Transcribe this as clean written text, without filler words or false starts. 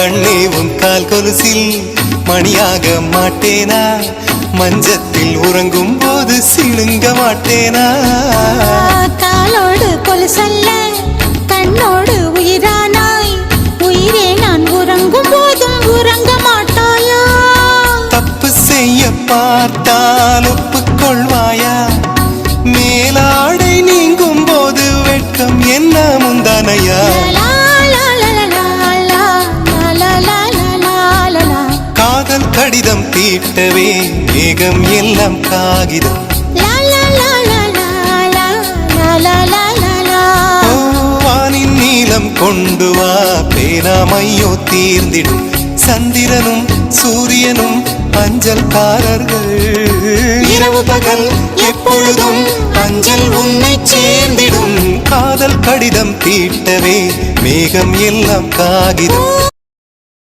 கண்ணே உன் கால் கொலுசில் மணியாக மாட்டேனா? மஞ்சத்தில் உறங்கும் போது சிணுங்க மாட்டேனா? காலோடு கொலுசல்ல கண்ணோடு உயிரானாய், உயிரே நான் உறங்கும் போதும் உறங்க மாட்டாயா? தப்பு செய்ய பார்த்தால் ஒப்புக்கொள்வாயா? மேலாடை நீங்கும் போது வெட்கம் என்ன முந்தானையா? காதல் கடிதம் தீட்டவே மேகம் எல்லாம் காகிதம். வானின் நீலம் கொண்டு வா, பேராமையோ தீர்ந்திடும். சந்திரனும் சூரியனும் அஞ்சல்காரர்கள். இரவு பகல் எப்பொழுதும் அஞ்சல் உன்னை சேர்ந்திடும். காதல் கடிதம் தீட்டவே மேகம் எல்லாம் காகிதம்.